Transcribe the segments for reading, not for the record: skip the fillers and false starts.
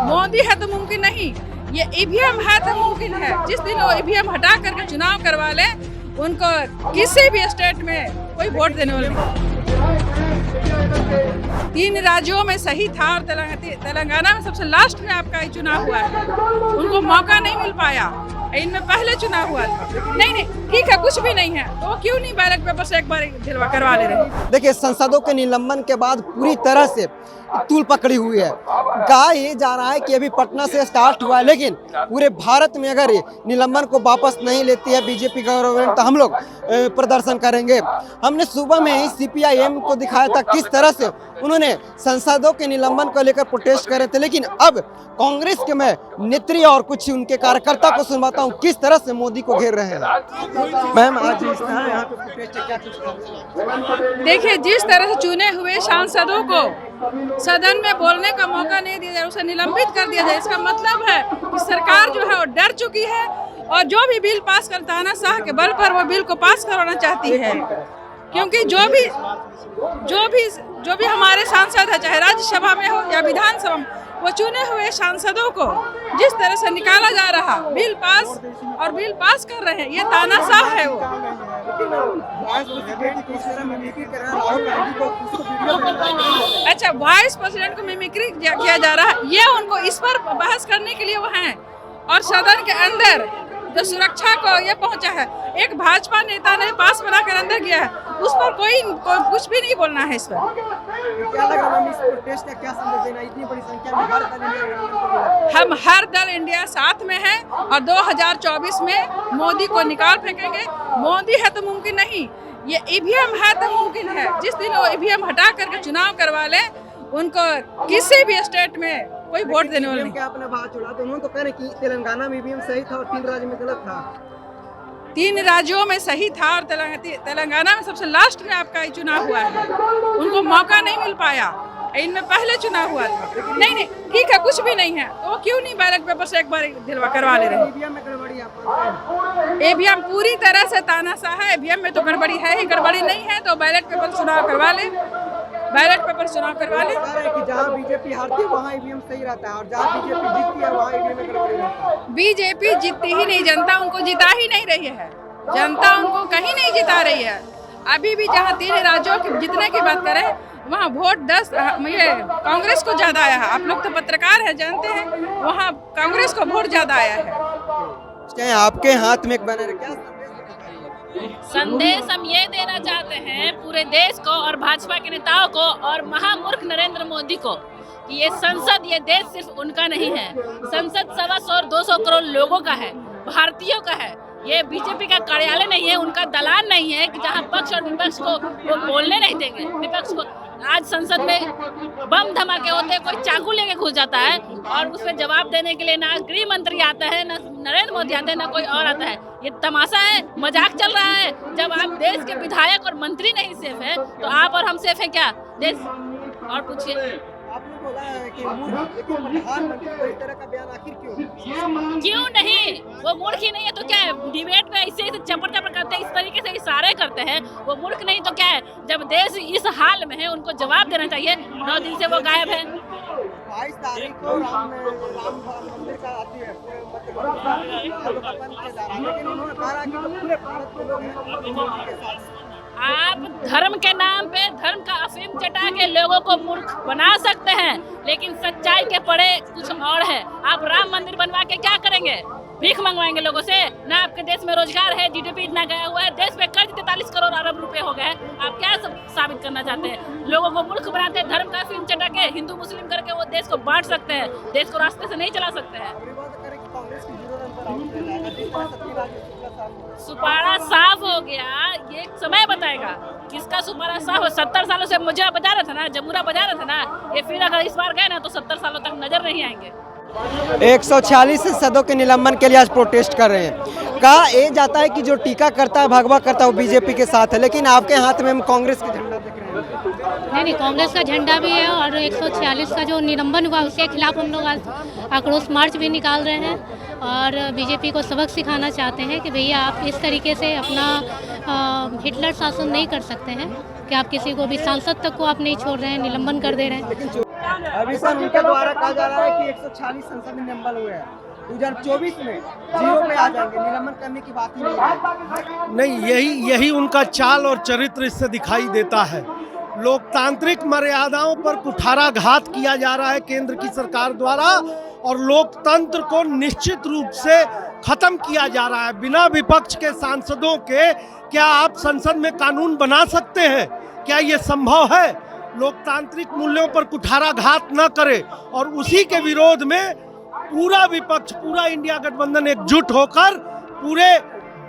मोदी है तो मुमकिन नहीं, ये ईवीएम है तो मुमकिन है। जिस दिन वो ईवीएम हटा करके चुनाव करवा ले, उनको किसी भी स्टेट में कोई वोट देने वाले नहीं। 3 राज्यों में सही था और तेलंगाना में सबसे लास्ट में आपका ये चुनाव हुआ है। उनको मौका नहीं मिल पाया, इनमें पहले चुनाव हुआ था। नहीं ठीक है, कुछ भी नहीं है तो वो क्यों नहीं बैलेट पेपर से एक बार करवा ले रहे। देखिए, सांसदों के निलंबन के बाद पूरी तरह से तूल पकड़ी हुई है। कहा ये जा रहा है कि अभी पटना से स्टार्ट हुआ है, लेकिन पूरे भारत में अगर ये निलंबन को वापस नहीं लेती है बीजेपी गवर्नमेंट तो हम लोग प्रदर्शन करेंगे। हमने सुबह में ही सीपीआईएम को दिखाया था किस तरह से उन्होंने सांसदों के निलंबन को लेकर प्रोटेस्ट करे थे, लेकिन अब कांग्रेस के मैं नेत्री और कुछ उनके कार्यकर्ता को सुनवाता हूँ किस तरह से मोदी को घेर रहे हैं। मैम, आज इस तरह यहाँ पे प्रोटेस्ट क्या कुछ देखिए, जिस तरह से चुने हुए सांसदों को सदन में बोलने का मौका नहीं दिया जाए, उसे निलंबित कर दिया जाए, इसका मतलब है कि सरकार जो है वो डर चुकी है और जो भी बिल पास करता है तानाशाह के बल पर वो बिल को पास करवाना चाहती है। क्योंकि जो भी हमारे सांसद है, चाहे राज्यसभा में हो या विधानसभा में, वो चुने हुए सांसदों को जिस तरह से निकाला जा रहा बिल पास कर रहे हैं, ये तानाशाह है वो। अच्छा, वाइस प्रेसिडेंट को मिमिक्री किया जा रहा है, ये उनको इस पर बहस करने के लिए वो हैं। और सदन के अंदर जो सुरक्षा को ये पहुंचा है, एक भाजपा नेता ने पास बनाकर अंदर गया है, उस पर कोई कुछ भी नहीं बोलना है। इस पर क्या लगा मैम, इस प्रोटेस्ट का क्या संदेश देना? इतनी बड़ी संख्या में हम हर दल इंडिया साथ में है और 2024 में मोदी को निकाल फेंकेंगे। मोदी है तो मुमकिन नहीं, ये ईवीएम है तो मुमकिन है। जिस दिन वो ईवीएम हटा करके चुनाव करवा ले, उनको किसी भी स्टेट में कोई वोट देने वाले नहीं। आपने बात छोड़ा तो उन्होंने तो कह रहे कि तेलंगाना में ईवीएम सही था और 3 राज्यों में गलत था। 3 राज्यों में सही था और तेलंगाना में सबसे लास्ट में आपका ये चुनाव हुआ है। उनको मौका नहीं मिल पाया, इनमें पहले चुनाव हुआ था। नहीं ठीक है, कुछ भी नहीं है तो वो क्यों नहीं बैलेट पेपर से एक बार करवा ले रहे। ईवीएम पूरी तरह से तानाशाह है। ईवीएम में तो गड़बड़ी है ही, गड़बड़ी नहीं है तो बैलेट पेपर चुनाव करवा ले। कि जहाँ बीजेपी हारती है वहाँ ईवीएम सही रहता है और जहाँ बीजेपी जीतती है वहाँ ईवीएम में गड़बड़ी रहता है। बीजेपी जीतती ही नहीं, जनता उनको जिता ही नहीं रही है। जनता उनको कहीं नहीं जिता रही है। अभी भी जहाँ 3 राज्यों के जीतने की बात करें, वहाँ वोट 10 ये कांग्रेस को ज्यादा आया है। आप लोग तो पत्रकार हैं, जानते हैं, वहाँ कांग्रेस को वोट ज्यादा आया है। आपके हाथ में एक बैनर है, क्या संदेश हम ये देना चाहते हैं पूरे देश को और भाजपा के नेताओं को और महामूर्ख नरेंद्र मोदी को कि ये संसद, ये देश सिर्फ उनका नहीं है। संसद 125-200 करोड़ लोगों का है, भारतीयों का है। ये बीजेपी का कार्यालय नहीं है, उनका दलान नहीं है कि जहां पक्ष और विपक्ष को वो बोलने नहीं देंगे। विपक्ष को आज संसद में बम धमाके होते हैं, कोई चाकू लेके घुस जाता है और उस पर जवाब देने के लिए ना गृह मंत्री आता है, ना नरेंद्र मोदी आते हैं, ना कोई और आता है। ये तमाशा है, मजाक चल रहा है। जब आप देश के विधायक और मंत्री नहीं सेफ है तो आप और हम सेफ है क्या? देश और पूछिए। आपने बोला है कि प्रधानमंत्री को इस तरह का बयान आखिर क्यों नहीं? वो मूर्ख ही नहीं है तो क्या है? डिबेट में ऐसे चपर करते हैं, इस तरीके से इशारे करते हैं, वो मूर्ख नहीं तो क्या है? जब देश इस हाल में है उनको जवाब देना चाहिए। 9 दिन से वो गायब है। 22 तारीख को राम मंदिर का आती है, लेकिन उन्होंने कहा कि पूरे भारत के लोग आप धर्म के नाम पे धर्म का अफीम चटा के लोगों को मूर्ख बना सकते हैं, लेकिन सच्चाई के पड़े कुछ और है। आप राम मंदिर बनवा के क्या करेंगे? भीख मंगवाएंगे लोगों से? ना आपके देश में रोजगार है, जीडीपी इतना गया हुआ है, देश पे कर्ज 43 करोड़ अरब रुपए हो गए। आप क्या साबित करना चाहते हैं? लोगों को मूर्ख बनाते हैं, धर्म का अफीम चटा के हिंदू मुस्लिम करके वो देश को बांट सकते हैं, देश को रास्ते से नहीं चला सकते हैं। सुपारा साफ हो गया, ये समय बताएगा किसका सुपारा साफ हो। 70 सालों से मुझे बजा रहा था ना, जमुरा बजा रहा था ना, ये फिर अगर इस बार गए ना तो 70 सालों तक नजर नहीं आएंगे। 146 सांसदों के निलंबन के लिए आज प्रोटेस्ट कर रहे हैं। कहा ये जाता है कि जो टीका करता है, भगवा करता है, वो बीजेपी के साथ है, लेकिन आपके हाथ में हम कांग्रेस का झंडा देख रहे हैं। नहीं, कांग्रेस का झंडा भी है और 146 का जो निलंबन हुआ उसके खिलाफ हम लोग आज आक्रोश मार्च भी निकाल रहे हैं और बीजेपी को सबक सिखाना चाहते हैं कि भैया आप इस तरीके से अपना हिटलर शासन नहीं कर सकते हैं। कि आप किसी को भी सांसद तक को आप नहीं छोड़ रहे हैं, निलंबन कर दे रहे हैं। लेकिन अभी सर उनके द्वारा कहा जा रहा है कि 146 संसद में निलंबन हुए हैं, 2024 में 0 पे आ जाएंगे, निलंबन करने की बात ही नहीं है। नहीं, यही उनका चाल और चरित्र इससे दिखाई देता है। लोकतांत्रिक मर्यादाओं पर कुठाराघात किया जा रहा है केंद्र की सरकार द्वारा और लोकतंत्र को निश्चित रूप से खत्म किया जा रहा है। बिना विपक्ष के सांसदों के क्या आप संसद में कानून बना सकते हैं? क्या ये संभव है? लोकतांत्रिक मूल्यों पर कुठाराघात न करे और उसी के विरोध में पूरा विपक्ष, पूरा इंडिया गठबंधन एकजुट होकर पूरे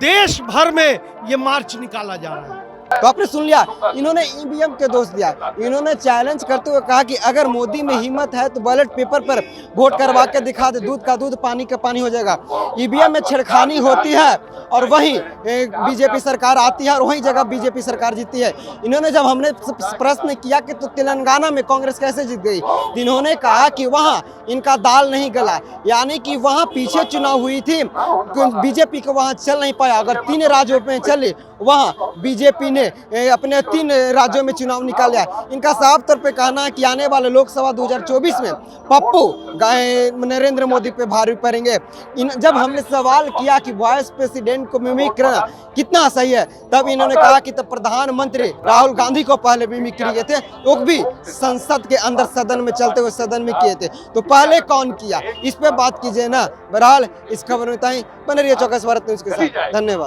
देश भर में ये मार्च निकाला जा रहा है। तो आपने सुन लिया, इन्होंने ईवीएम के दोष दिया। इन्होंने चैलेंज करते हुए कहा कि अगर मोदी में हिम्मत है तो बैलेट पेपर पर वोट करवा के दिखा दे, दूध का दूध पानी का पानी हो जाएगा। ईवीएम में छेड़खानी होती है और वहीं बीजेपी सरकार आती है और वहीं जगह बीजेपी सरकार जीती है। इन्होंने जब हमने प्रश्न किया कि तो तेलंगाना में कांग्रेस कैसे जीत गई, तो इन्होंने कहा कि वहाँ इनका दाल नहीं गला, यानी कि वहाँ पीछे चुनाव हुई थी, बीजेपी को वहाँ चल नहीं पाया। अगर 3 राज्यों में चले, वहाँ बीजेपी ने अपने 3 राज्यों में चुनाव निकाला। इनका साफ तौर पे कहना है कि आने वाले लोकसभा 2024 में पप्पू नरेंद्र मोदी पे भारी पड़ेंगे। जब हमने सवाल किया कि वाइस प्रेसिडेंट को मिमिक करना कितना सही है, तब इन्होंने कहा कि तब प्रधानमंत्री राहुल गांधी को पहले मिमिक्री किए थे, वो भी संसद के अंदर सदन में चलते हुए सदन में किए थे, तो पहले कौन किया? इस पे बात कीजिए ना। बहरहाल इस खबर में ताई बने रहिए चौकस भारत न्यूज़ के साथ। धन्यवाद।